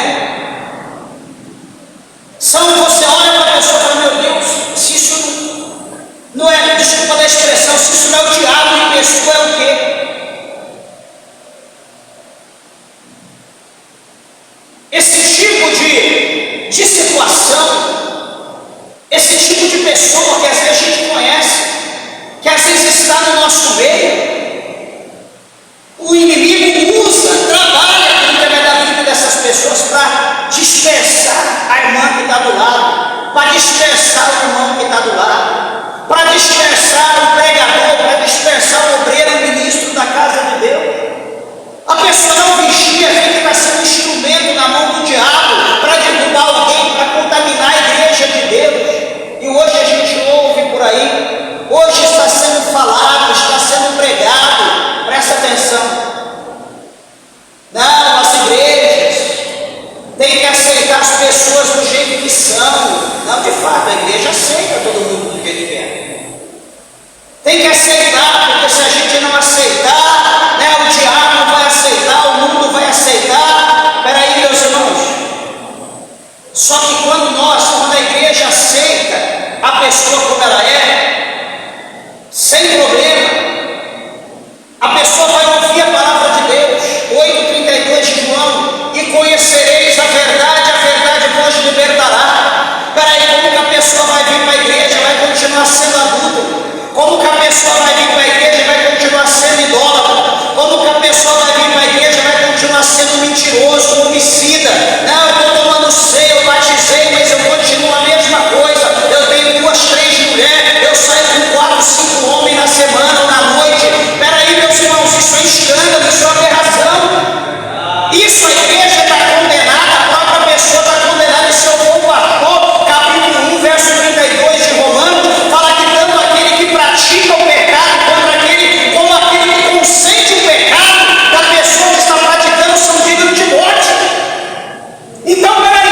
Speaker 1: Você olha para a pessoa e fala, meu Deus, se isso não é, desculpa da expressão, se isso não é o diabo em pessoa, é o quê? Esse tipo de situação, esse tipo de pessoa que às vezes a gente conhece, que às vezes está no nosso meio, o inimigo usa, trabalha com o intermédio da vida dessas pessoas para dispersar a irmã que está do lado, para dispersar o irmão que está do lado, para dispersar o pregador, para dispersar o obreiro, o ministro da casa de Deus. A pessoa não vigia, vê que está sendo um instrumento na mão do diabo para derrubar alguém, para contaminar a igreja de Deus. E hoje a gente ouve por aí, hoje está sendo falado, está sendo pregado, presta atenção. Não, as igrejas têm que aceitar as pessoas do jeito que são. Não, de fato, a igreja aceita todo mundo do jeito que é. Tem que aceitar, porque se a gente não aceitar, o diabo vai aceitar, o mundo vai aceitar. Espera aí, meus irmãos. Só que quando a igreja aceita a pessoa como ela é, sem problema, a pessoa vai ouvir a palavra de Deus, 8,32 de João, e conhecereis a verdade vos libertará. Espera aí, como que a pessoa vai vir para a igreja, vai continuar sendo adulta? Como que a pessoa vai vir para a igreja e vai continuar sendo idólatra? Como que a pessoa vai vir para a igreja e vai continuar sendo mentiroso, homicida? Não, eu estou tomando ceia, eu batizei, mas eu continuo a mesma coisa. Eu tenho 2, 3 mulheres, eu saio com 4, 5 homens na semana ou na noite. Espera aí, meus irmãos, isso é escândalo, isso é aberração. Isso a igreja está condenada, a própria pessoa está condenada. E se eu for pastor, capítulo 1, verso 32 de Romanos, fala que tanto aquele que pratica o pecado contra aquele, como aquele que consente o pecado da pessoa que está praticando, são dignos de morte. Então, peraí,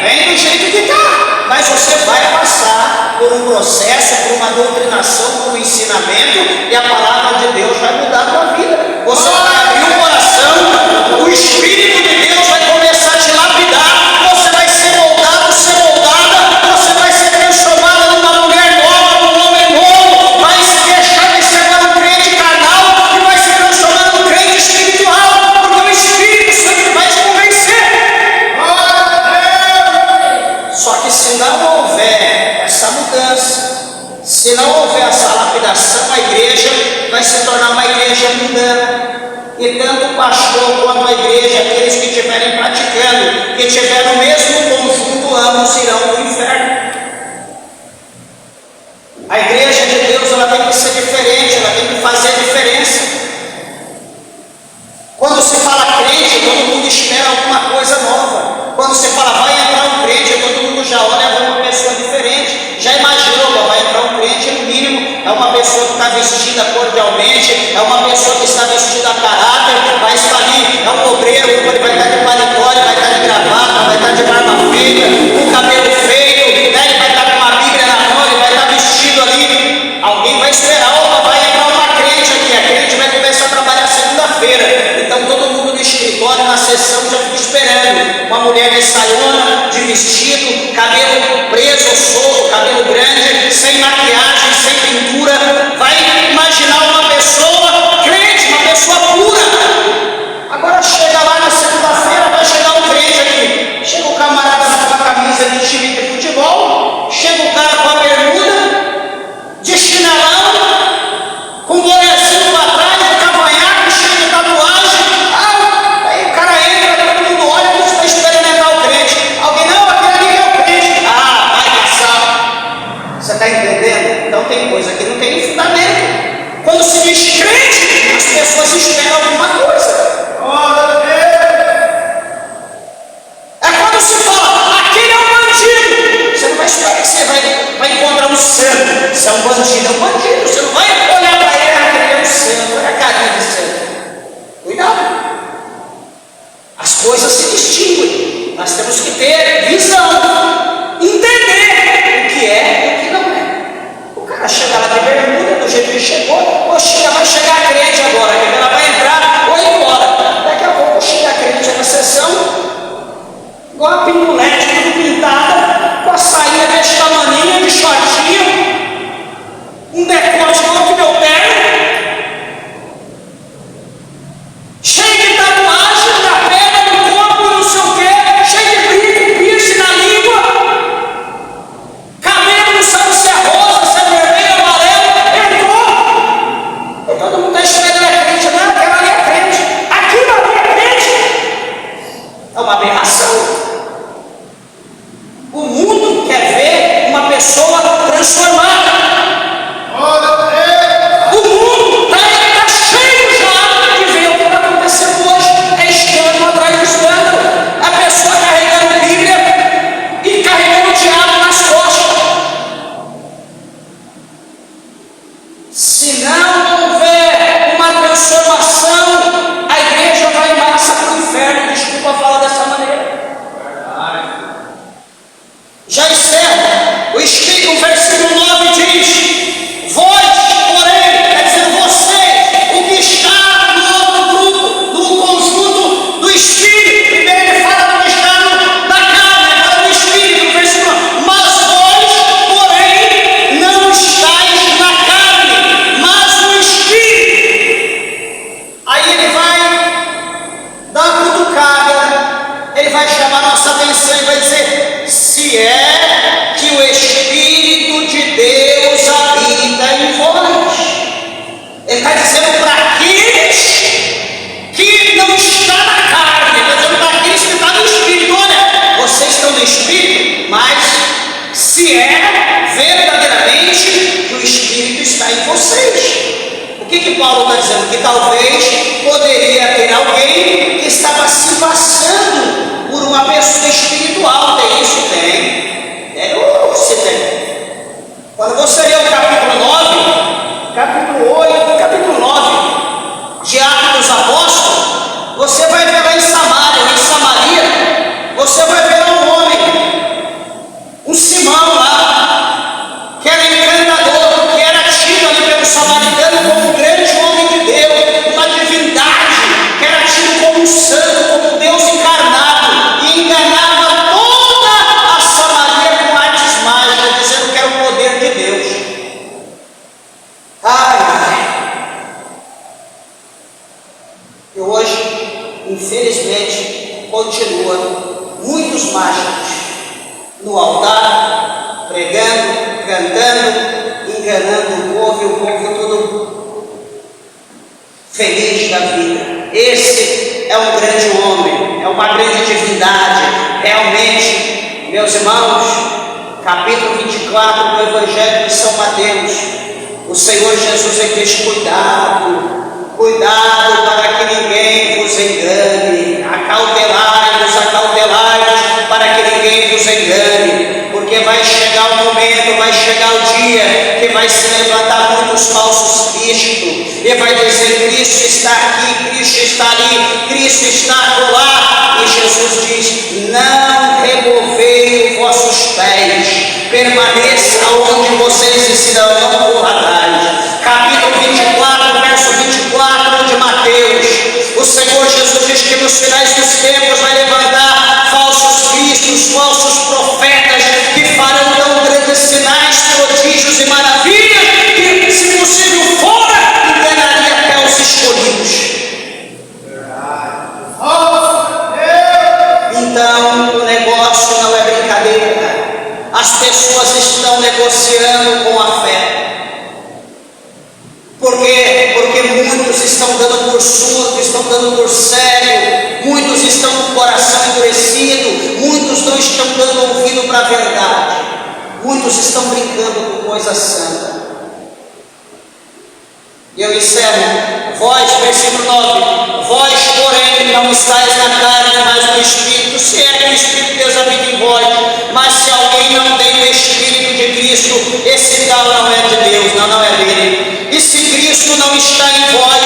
Speaker 1: vem do jeito que está, mas você vai passar por um processo, por uma doutrinação, por um ensinamento, e a palavra de Deus vai mudar a tua vida. Você vai abrir o coração, o Espírito de Deus vai começar a te lapidar, você vai ser moldado, ser moldada, você vai ser transformada numa mulher nova, num homem novo, vai deixar de ser um crente carnal e vai se transformar num crente espiritual, porque o Espírito sempre vai te convencer. Só que se não houver essa mudança, se não houver essa lapidação, a igreja vai se tornar uma igreja mundana. E tanto o pastor quanto a igreja, aqueles que estiverem praticando, que tiverem o mesmo conjunto, ambos irão para o inferno. A igreja de Deus, ela tem que ser diferente, ela tem que fazer diferença. Quando se fala crente, todo mundo espera alguma coisa nova. Quando se fala vai entrar um crente, todo mundo já olha para uma pessoa diferente. Já imaginou, vai entrar um crente, no mínimo, é uma pessoa que está vestida cordialmente, é uma pessoa que está vestida a caráter, vai estar ali, é um obreiro, ele vai estar de paletó, ele vai estar de gravata, vai estar de barba feita, com cabelo feio, ele vai estar com uma Bíblia na mão, ele vai estar vestido ali. Alguém vai esperar, vai entrar uma crente aqui, a crente vai começar a trabalhar segunda-feira. Então todo mundo no escritório, na sessão, já fica esperando. Uma mulher de saiona, de vestido, cabelo preso ou solto, cabelo grande, sem maquiagem, sem pintura. Vai imaginar uma pessoa crente, uma pessoa pura. Agora chega lá na segunda-feira, vai chegar um crente aqui. Chega o camarada com a camisa de time de futebol, chega o cara com a bermuda, de chinelão, com o bonezinho para trás, o cavanhaque, cheio de tatuagem. Aí o cara entra, todo mundo olha, a gente está esperando entrar o crente. coisas se distinguem. Nós temos que ter visão, entender o que é e o que não é. O cara chega lá de bermuda, do jeito que chegou, ou chega, vai chegar a crente agora, que ela vai entrar ou ir embora. Daqui a pouco chega a crente na sessão, igual a pingulete, tudo pintada, com a sainha desse tamaninho, de shortinho, um decote igual que meu terno, cheio de tatuagem na perna, no corpo, não sei o que, cheio de brinco, piercing na língua, cabelo não sabe se é rosa, se é vermelho, amarelo, entrou, e todo mundo está esperando a crente, não, aquela ali é crente, aquilo ali é crente, é uma aberração. O mundo quer ver uma pessoa transformada. O mundo está cheio já de ver o que está acontecendo hoje. É escândalo atrás de escândalo. A pessoa carregando Bíblia e carregando o diabo nas costas. Se não houver uma transformação, a igreja vai em massa para o inferno. Desculpa falar dessa maneira. Já encerro. O versículo 9 diz: vós, porém, quer dizer vocês, o que está no outro grupo, no conjunto do Espírito. Primeiro ele fala do que está na carne, agora do Espírito, no versículo 9. Mas vós, porém, não estáis na carne, mas no Espírito. Aí ele vai dar uma cutucada, ele vai chamar nossa atenção e vai dizer: se é que o Espírito de Deus habita em vós. Ele está dizendo para aqueles que não estão na carne, ele está dizendo para aqueles que estão no Espírito: olha, vocês estão no Espírito, mas se é verdadeiramente que o Espírito está em vocês. O que Paulo está dizendo? Que talvez poderia ter alguém que estava se passando por uma pessoa espiritual. Tem isso? Tem. Você tem. Quando você lê o capítulo 9, capítulo 8, capítulo 9 de Atos dos Apóstolos, você vai ver lá em Samaria, você vai ver um homem, um Simão lá, que era encantador, que era tido ali pelo samaritano como um grande homem de Deus, uma divindade, que era tido como um santo, como um Deus encarnado, e enganava toda a Samaria com artes mágicas, dizendo que era o poder de Deus. E hoje, infelizmente, continua muitos mágicos no altar, pregando, cantando, enganando o povo, e o povo tudo feliz da vida. Esse é um grande homem, é uma grande divindade. Realmente, meus irmãos, capítulo 24 do Evangelho de São Mateus, o Senhor Jesus diz: cuidado para que ninguém vos engane, acautelai-vos para que ninguém vos engane, porque vai chegar o momento, vai chegar o dia que vai se levantar muitos falsos cristos, e vai dizer: Cristo está aqui, Cristo está ali, Cristo está lá. E Jesus diz: não removei os vossos pés, permaneça onde vocês estão, não corra atrás. Capítulo 24, verso 24 de Mateus, o Senhor Jesus diz que nos finais dos tempos vai levantar falsos cristos, falsos profetas, que farão tão grandes sinais, prodígios e maravilhas, que, se possível fora, enganaria até os escolhidos. Então o negócio não é brincadeira. As pessoas estão negociando com a fé. Por quê? Porque muitos estão dando por surdo, estão dando por cego, muitos estão com o coração endurecido, muitos não estão dando ouvido para a verdade, muitos estão brincando com coisa santa. E eu encerro: vós, versículo 9, vós, porém, não estáis na carne, mas no Espírito, se é que o Espírito de Deus habita em vós. Mas se alguém não tem o Espírito de Cristo, esse tal não é de Deus, não é dele. E se Cristo não está em vós,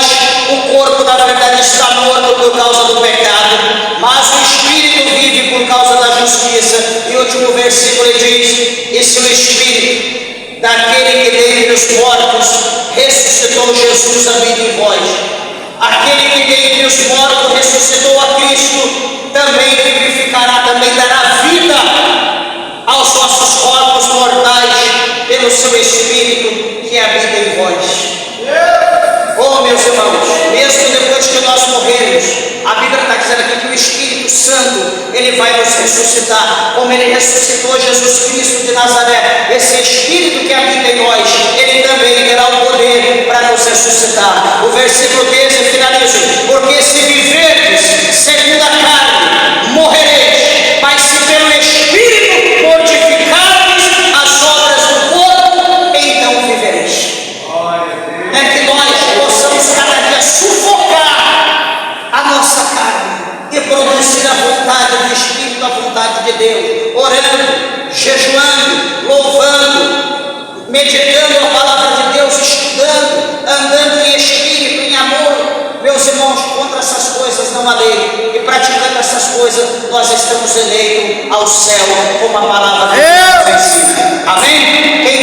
Speaker 1: o corpo, na verdade, está morto por causa do pecado, mas Jesus habita em vós. Aquele que dentre os mortos ressuscitou a Cristo, também vivificará, também dará vida aos vossos corpos mortais, pelo seu Espírito que habita em vós. Oh, meus irmãos, mesmo depois que nós morrermos, a Bíblia está dizendo aqui que o Espírito Santo, ele vai nos ressuscitar, como ele ressuscitou Jesus Cristo de Nazaré. Esse Espírito que habita em nós, ele também terá o poder para nos ressuscitar. O versículo 13 finaliza: porque se viverdes segundo a carne, morrereis, mas se pelo Espírito mortificardes as obras do corpo, então vivereis. É que nós possamos cada dia sufocar a nossa carne e produzir a vontade do Espírito, a vontade de Deus, orando, jejuando, louvando, meditando a palavra de Deus, estudando, andando em Espírito, em amor. Meus irmãos, contra essas coisas não há lei, e praticando essas coisas nós estamos eleitos ao céu, como a palavra de Deus ensina. Amém? Quem